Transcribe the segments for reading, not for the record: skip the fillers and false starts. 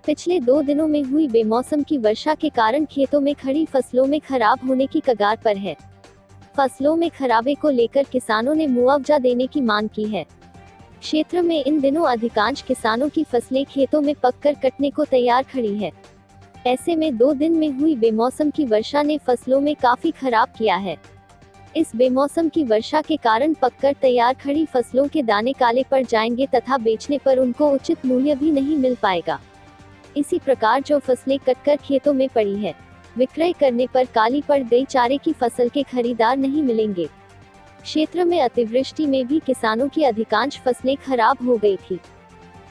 पिछले 2 दिनों में हुई बेमौसम की वर्षा के कारण खेतों में खड़ी फसलों में खराब होने की कगार पर है। फसलों में खराबे को लेकर किसानों ने मुआवजा देने की मांग की है। क्षेत्र में इन दिनों अधिकांश किसानों की फसलें खेतों में पककर कटने को तैयार खड़ी है। ऐसे में 2 दिन में हुई बेमौसम की वर्षा ने फसलों में काफी खराब किया है। इस बेमौसम की वर्षा के कारण पककर तैयार खड़ी फसलों के दाने काले पड़ जाएंगे तथा बेचने पर उनको उचित मूल्य भी नहीं मिल पाएगा। इसी प्रकार जो फसलें कटकर खेतों में पड़ी है, विक्रय करने पर काली पड़ गई चारे की फसल के खरीदार नहीं मिलेंगे। क्षेत्र में अतिवृष्टि में भी किसानों की अधिकांश फसलें खराब हो गई थी।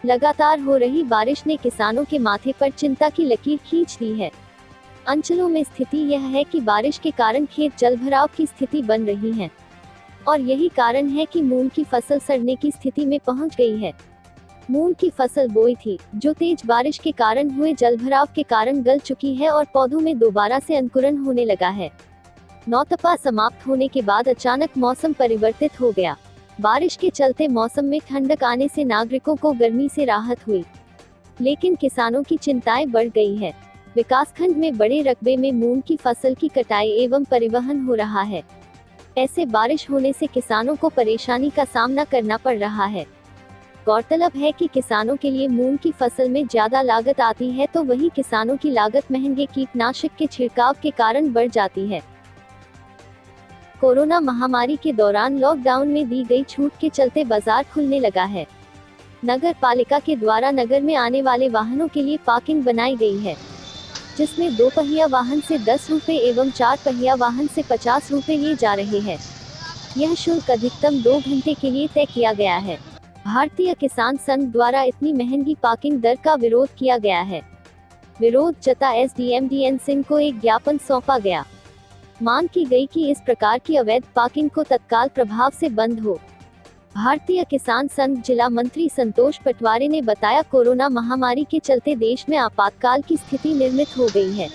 लगातार हो रही बारिश ने किसानों के माथे पर चिंता की लकीर खींच दी है। अंचलों में स्थिति यह है कि बारिश के कारण खेत जलभराव की स्थिति बन रही है और यही कारण है कि मूंग की फसल सड़ने की स्थिति में पहुंच गई है। मूंग की फसल बोई थी, जो तेज बारिश के कारण हुए जलभराव के कारण गल चुकी है और पौधों में दोबारा से अंकुरण होने लगा है। नौतपा समाप्त होने के बाद अचानक मौसम परिवर्तित हो गया। बारिश के चलते मौसम में ठंडक आने से नागरिकों को गर्मी से राहत हुई, लेकिन किसानों की चिंताएं बढ़ गई है। विकासखंड में बड़े रकबे में मूंग की फसल की कटाई एवं परिवहन हो रहा है। ऐसे बारिश होने से किसानों को परेशानी का सामना करना पड़ रहा है। गौरतलब है कि किसानों के लिए मूंग की फसल में ज्यादा लागत आती है, तो वहीं किसानों की लागत महंगे कीटनाशक के छिड़काव के कारण बढ़ जाती है। कोरोना महामारी के दौरान लॉकडाउन में दी गई छूट के चलते बाजार खुलने लगा है। नगर पालिका के द्वारा नगर में आने वाले वाहनों के लिए पार्किंग बनाई गई है, जिसमें 2 पहिया वाहन से 10 रुपए एवं 4 पहिया वाहन से 50 रुपए लिए जा रहे हैं। यह शुल्क अधिकतम 2 घंटे के लिए तय किया गया है। भारतीय किसान संघ द्वारा इतनी महंगी पार्किंग दर का विरोध किया गया है। विरोध जता एसडीएम DN सिंह को एक ज्ञापन सौंपा गया। मांग की गई कि इस प्रकार की अवैध पार्किंग को तत्काल प्रभाव से बंद हो। भारतीय किसान संघ जिला मंत्री संतोष पटवारी ने बताया, कोरोना महामारी के चलते देश में आपातकाल की स्थिति निर्मित हो गई है।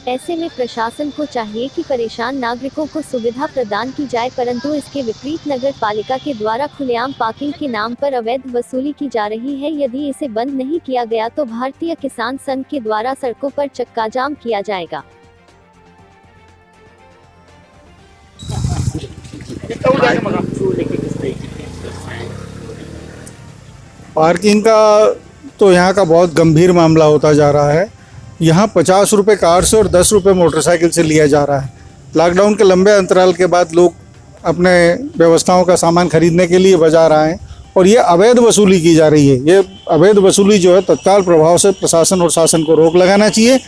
ऐसे में प्रशासन को चाहिए कि परेशान नागरिकों को सुविधा प्रदान की जाए, परंतु इसके विपरीत नगर पालिका के द्वारा खुलेआम पार्किंग के नाम पर अवैध वसूली की जा रही है। यदि इसे बंद नहीं किया गया तो भारतीय किसान संघ के द्वारा सड़कों पर चक्का जाम किया जाएगा। पार्किंग का तो यहाँ का बहुत गंभीर मामला होता जा रहा है। यहाँ 50 रुपये कार से और 10 रुपये मोटरसाइकिल से लिया जा रहा है। लॉकडाउन के लंबे अंतराल के बाद लोग अपने व्यवस्थाओं का सामान खरीदने के लिए बाजार आए और ये अवैध वसूली की जा रही है। ये अवैध वसूली जो है तत्काल प्रभाव से प्रशासन और शासन को रोक लगाना चाहिए।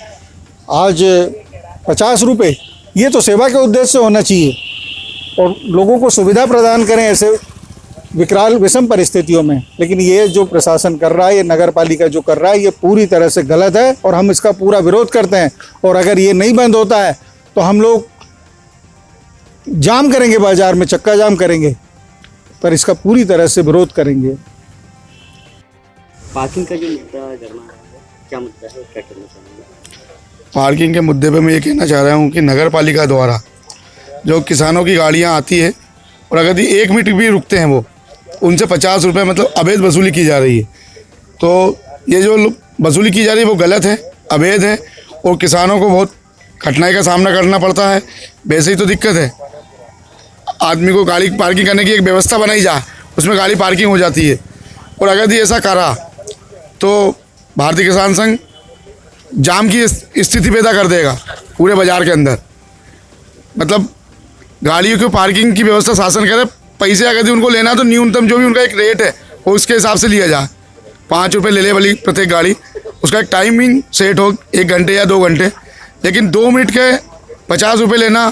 आज 50 रुपये ये तो सेवा के उद्देश्य से होना चाहिए और लोगों को सुविधा प्रदान करें ऐसे विकराल विषम परिस्थितियों में, लेकिन ये जो प्रशासन कर रहा है, ये नगर पालिका जो कर रहा है, ये पूरी तरह से गलत है और हम इसका पूरा विरोध करते हैं। और अगर ये नहीं बंद होता है तो हम लोग जाम करेंगे, बाजार में चक्का जाम करेंगे, पर इसका पूरी तरह से विरोध करेंगे। पार्किंग का जो मुद्दा करना है, क्या मुद्दा है, क्या कहना चाहेंगे? पार्किंग के मुद्दे पे मैं ये कहना चाह रहा हूँ कि नगर पालिका द्वारा जो किसानों की गाड़ियाँ आती है और अगर 1 मिनट भी रुकते हैं वो उनसे 50 रुपये मतलब अवैध वसूली की जा रही है। तो ये जो वसूली की जा रही है वो गलत है, अवैध है और किसानों को बहुत कठिनाई का सामना करना पड़ता है। वैसे ही तो दिक्कत है, आदमी को गाड़ी पार्किंग करने की एक व्यवस्था बनाई जाए, उसमें गाड़ी पार्किंग हो जाती है। और अगर ये ऐसा करा तो भारतीय किसान संघ जाम की स्थिति पैदा कर देगा पूरे बाज़ार के अंदर। मतलब गाड़ियों की पार्किंग की व्यवस्था शासन करे, पैसे अगर उनको लेना तो न्यूनतम जो भी उनका एक रेट है वो उसके हिसाब से लिया जाए। 5 रुपये ले ले वाली प्रत्येक गाड़ी, उसका एक टाइमिंग सेट हो 1 घंटे या 2 घंटे, लेकिन 2 मिनट के 50 रुपये लेना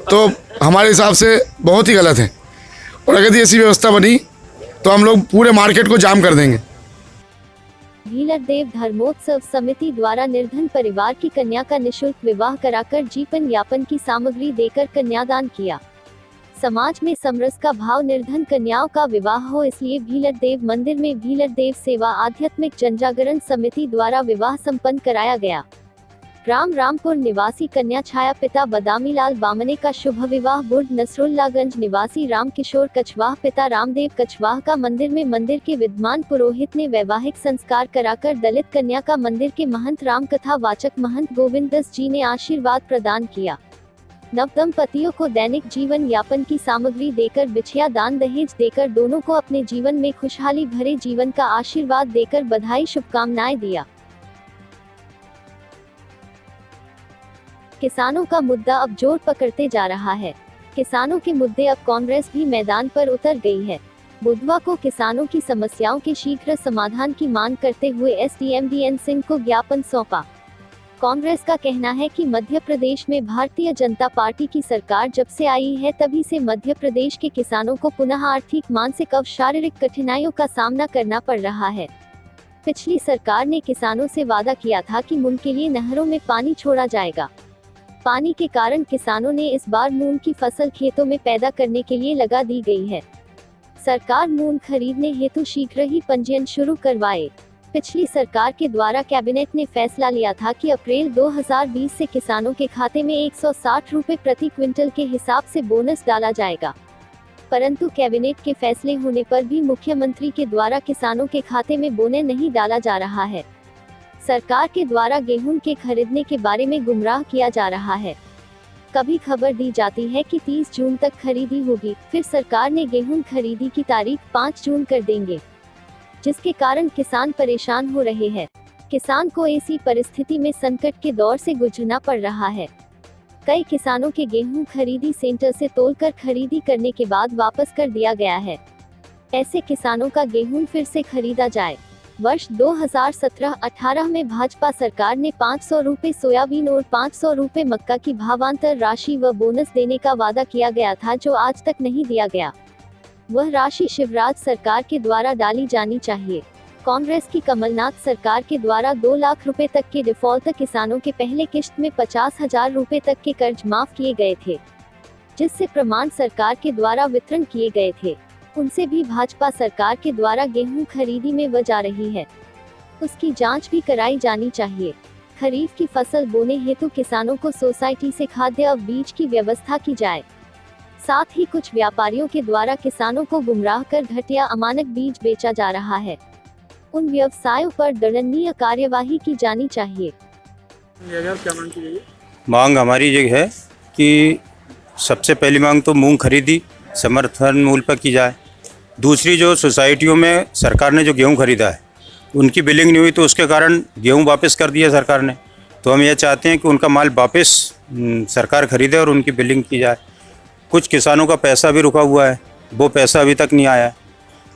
तो हमारे हिसाब से बहुत ही गलत है। और अगर ऐसी व्यवस्था बनी तो हम लोग पूरे मार्केट को जाम कर देंगे। भीलर देव धर्मोत्सव समिति द्वारा निर्धन परिवार की कन्या का निःशुल्क विवाह कराकर जीवन यापन की सामग्री देकर कन्यादान किया। समाज में समरस का भाव, निर्धन कन्याओं का विवाह हो, इसलिए भीलर देव मंदिर में भीलर देव सेवा आध्यात्मिक जनजागरण समिति द्वारा विवाह संपन्न कराया गया। ग्राम रामपुर निवासी कन्या छाया पिता बदामीलाल बामने का शुभ विवाह बुर्ड नसरुल्लागंज निवासी रामकिशोर कछवाह पिता रामदेव कछवाह का मंदिर के विद्वान पुरोहित ने वैवाहिक संस्कार कराकर दलित कन्या का मंदिर के महंत रामकथा वाचक महंत गोविंददास जी ने आशीर्वाद प्रदान किया। नव दंपतियों को दैनिक जीवन यापन की सामग्री देकर बिछिया दान दहेज देकर दोनों को अपने जीवन में खुशहाली भरे जीवन का आशीर्वाद देकर बधाई शुभकामनाएं दिया। किसानों का मुद्दा अब जोर पकड़ते जा रहा है। किसानों के मुद्दे अब कांग्रेस भी मैदान पर उतर गई है। बुधवार को किसानों की समस्याओं के शीघ्र समाधान की मांग करते हुए एसडीएम DN सिंह को ज्ञापन सौंपा। कांग्रेस का कहना है कि मध्य प्रदेश में भारतीय जनता पार्टी की सरकार जब से आई है तभी से मध्य प्रदेश के किसानों को पुनः आर्थिक, मानसिक और शारीरिक कठिनाइयों का सामना करना पड़ रहा है। पिछली सरकार ने किसानों से वादा किया था कि मूंग के लिए नहरों में पानी छोड़ा जाएगा। पानी के कारण किसानों ने इस बार मूंग की फसल खेतों में पैदा करने के लिए लगा दी गई है। सरकार मूंग खरीदने हेतु शीघ्र ही पंजीयन शुरू करवाए। पिछली सरकार के द्वारा कैबिनेट ने फैसला लिया था कि अप्रैल 2020 से किसानों के खाते में 160 रुपए प्रति क्विंटल के हिसाब से बोनस डाला जाएगा, परंतु कैबिनेट के फैसले होने पर भी मुख्यमंत्री के द्वारा किसानों के खाते में बोनस नहीं डाला जा रहा है। सरकार के द्वारा गेहूं के खरीदने के बारे में गुमराह किया जा रहा है। कभी खबर दी जाती है कि 30 जून तक खरीदी होगी, फिर सरकार ने गेहूं खरीदी की तारीख 5 जून कर देंगे, जिसके कारण किसान परेशान हो रहे हैं। किसान को ऐसी परिस्थिति में संकट के दौर से गुजरना पड़ रहा है। कई किसानों के गेहूं खरीदी सेंटर से तोलकर खरीदी करने के बाद वापस कर दिया गया है। ऐसे किसानों का गेहूं फिर से खरीदा जाए। वर्ष 2017-18 में भाजपा सरकार ने 500 रुपए सोयाबीन और 500 रुपए मक्का की भावांतर राशि व बोनस देने का वादा किया गया था, जो आज तक नहीं दिया गया। वह राशि शिवराज सरकार के द्वारा डाली जानी चाहिए। कांग्रेस की कमलनाथ सरकार के द्वारा 2 लाख रुपए तक के डिफॉल्ट किसानों के पहले किश्त में 50,000 रुपए तक के कर्ज माफ किए गए थे, जिससे प्रमाण सरकार के द्वारा वितरण किए गए थे। उनसे भी भाजपा सरकार के द्वारा गेहूं खरीदी में वजह आ रही है, उसकी जांच भी कराई जानी चाहिए। खरीफ की फसल बोने हेतु किसानों को सोसाइटी से खाद्य और बीज की व्यवस्था की जाए। साथ ही कुछ व्यापारियों के द्वारा किसानों को गुमराह कर घटिया अमानक बीज बेचा जा रहा है, उन व्यवसायों पर दंडनीय कार्यवाही की जानी चाहिए। क्या मांग की गई? मांग हमारी ये है कि सबसे पहली मांग तो मूंग खरीदी समर्थन मूल्य पर की जाए। दूसरी, जो सोसाइटियों में सरकार ने जो गेहूं खरीदा है उनकी बिलिंग नहीं हुई, तो उसके कारण गेहूं वापस कर दिया सरकार ने। तो हम ये चाहते हैं कि उनका माल वापस सरकार खरीदे और उनकी बिलिंग की जाए। कुछ किसानों का पैसा भी रुका हुआ है, वो पैसा अभी तक नहीं आया।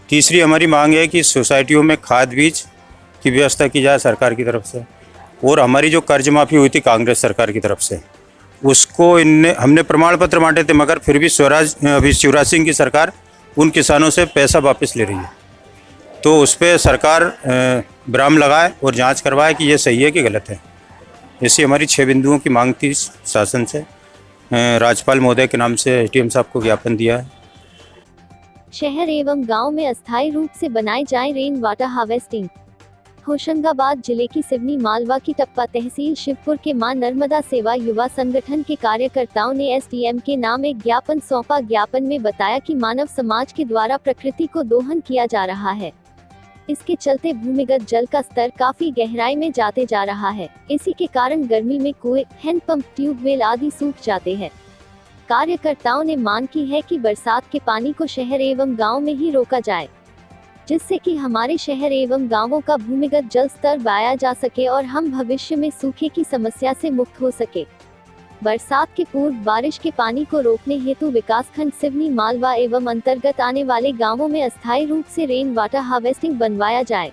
तीसरी हमारी मांग है कि सोसाइटियों में खाद बीज की व्यवस्था की जाए सरकार की तरफ से। और हमारी जो कर्ज माफ़ी हुई थी कांग्रेस सरकार की तरफ से, उसको हमने प्रमाण पत्र बांटे थे, मगर फिर भी शिवराज सिंह की सरकार उन किसानों से पैसा वापस ले रही है। तो उस पर सरकार विराम लगाए और जांच करवाए कि ये सही है कि गलत है। ऐसी हमारी 6 बिंदुओं की मांग थी शासन से। राज्यपाल महोदय के नाम से SDM साहब को ज्ञापन दिया है। शहर एवं गांव में अस्थायी रूप से बनाए जाए रेन वाटर हार्वेस्टिंग। होशंगाबाद जिले की सिवनी मालवा की टप्पा तहसील शिवपुर के मां नर्मदा सेवा युवा संगठन के कार्यकर्ताओं ने SDM के नाम एक ज्ञापन सौंपा। ज्ञापन में बताया कि मानव समाज के द्वारा प्रकृति को दोहन किया जा रहा है, इसके चलते भूमिगत जल का स्तर काफी गहराई में जाते जा रहा है। इसी के कारण गर्मी में कुएं, हैंडपंप, ट्यूबवेल आदि सूख जाते हैं। कार्यकर्ताओं ने मांग की है कि बरसात के पानी को शहर एवं गांव में ही रोका जाए, जिससे कि हमारे शहर एवं गांवों का भूमिगत जल स्तर बढ़ाया जा सके और हम भविष्य में सूखे की समस्या से मुक्त हो सके। बरसात के पूर्व बारिश के पानी को रोकने हेतु विकासखंड सिवनी मालवा एवं अंतर्गत आने वाले गांवों में अस्थायी रूप से रेन वाटर हार्वेस्टिंग बनवाया जाए।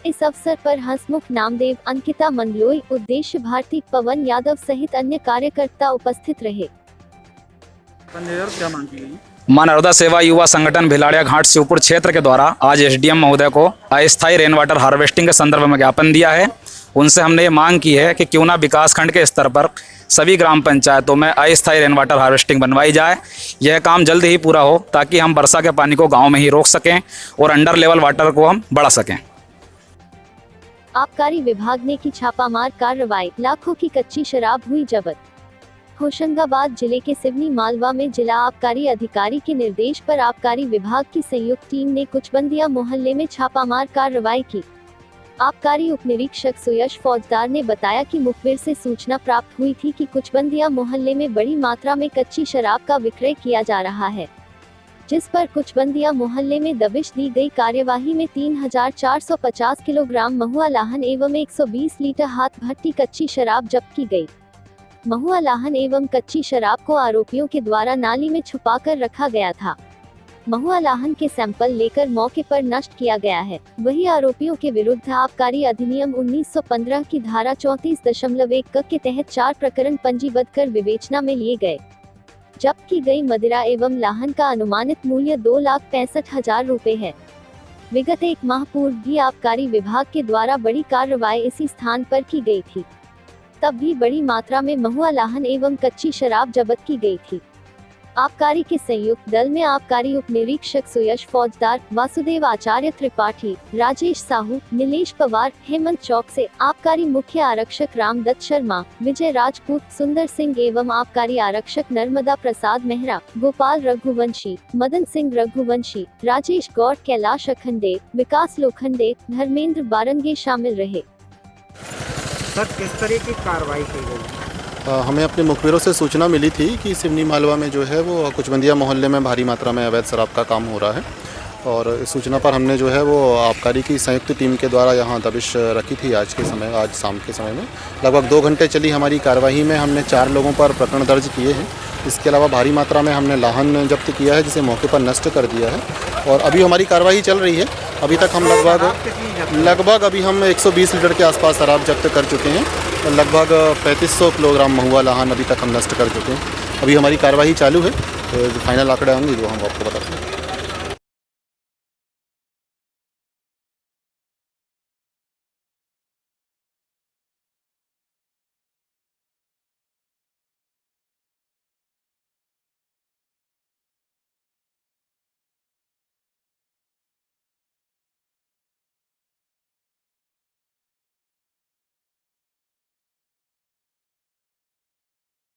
इस अवसर पर हंसमुख नामदेव, अंकिता मंडलोई, उद्देश्य भारती, पवन यादव सहित अन्य कार्यकर्ता उपस्थित रहे। क्या मांग की गई? मां नर्मदा सेवा युवा संगठन भिलाड़िया घाट शिवपुर क्षेत्र के द्वारा आज SDM महोदय को अस्थायी रेन वाटर हार्वेस्टिंग के संदर्भ में ज्ञापन दिया है। उनसे हमने ये मांग की है कि क्यों ना विकासखंड के स्तर पर सभी ग्राम पंचायतों में अस्थायी रेन वाटर हार्वेस्टिंग बनवाई जाए। यह काम जल्द ही पूरा हो ताकि हम वर्षा के पानी को गाँव में ही रोक सकें और अंडर लेवल वाटर को हम बढ़ा सकें। आबकारी विभाग ने की छापामार कार्रवाई, लाखों की कच्ची शराब हुई जब्त। होशंगाबाद जिले के सिवनी मालवा में जिला आबकारी अधिकारी के निर्देश पर आबकारी विभाग की संयुक्त टीम ने कुचबंदिया मोहल्ले में छापामार कार्रवाई की। आबकारी उप निरीक्षक सुयश फौजदार ने बताया कि मुखबिर से सूचना प्राप्त हुई थी कि कुचबंदिया मोहल्ले में बड़ी मात्रा में कच्ची शराब का विक्रय किया जा रहा है, जिस पर कुचबंदिया मोहल्ले में दबिश दी गई। कार्यवाही में 3450 किलोग्राम महुआ लाहन एवं 120 लीटर हाथ भट्टी कच्ची शराब जब्त की गई। महुआ लाहन एवं कच्ची शराब को आरोपियों के द्वारा नाली में छुपाकर रखा गया था। महुआ लाहन के सैंपल लेकर मौके पर नष्ट किया गया है। वही आरोपियों के विरुद्ध आबकारी अधिनियम 1915 की धारा 34.1 क के तहत 4 प्रकरण पंजीबद्ध कर विवेचना में लिए गए। जब्त की गई मदिरा एवं लाहन का अनुमानित मूल्य 2,65,000 रुपए है। विगत 1 माह पूर्व भी आबकारी विभाग के द्वारा बड़ी कार्रवाई इसी स्थान पर की गई थी, तब भी बड़ी मात्रा में महुआ लाहन एवं कच्ची शराब जब्त की गई थी। आबकारी के संयुक्त दल में आबकारी उप निरीक्षक सुयश फौजदार, वासुदेव आचार्य त्रिपाठी, राजेश साहू, नीलेश पवार, हेमंत चौक से आबकारी मुख्य आरक्षक रामदत्त शर्मा, विजय राजपूत, सुंदर सिंह एवं आबकारी आरक्षक नर्मदा प्रसाद मेहरा, गोपाल रघुवंशी, मदन सिंह रघुवंशी, राजेश गौड़, कैलाश अखंडे, विकास लोखंडे, धर्मेंद्र बारंगे शामिल रहे। सर, किस तरह की कार्रवाई की गई? हमें अपने मुखबिरों से सूचना मिली थी कि सिवनी मालवा में जो है वो कुचबंदिया मोहल्ले में भारी मात्रा में अवैध शराब का काम हो रहा है, और इस सूचना पर हमने जो है वो आबकारी की संयुक्त टीम के द्वारा यहाँ दबिश रखी थी। आज शाम के समय में लगभग 2 घंटे चली हमारी कार्यवाही में हमने 4 लोगों पर प्रकरण दर्ज किए हैं। इसके अलावा भारी मात्रा में हमने लाहन जब्त किया है, जिसे मौके पर नष्ट कर दिया है, और अभी हमारी कार्यवाही चल रही है। अभी तक हम लगभग अभी हम 120 लीटर के आसपास शराब जब्त कर चुके हैं, और लगभग 3500 किलोग्राम महुआ लाहन अभी तक हम नष्ट कर चुके हैं। अभी हमारी कार्यवाही चालू है, तो जो फाइनल आंकड़े होंगे वो हम आपको बताते हैं।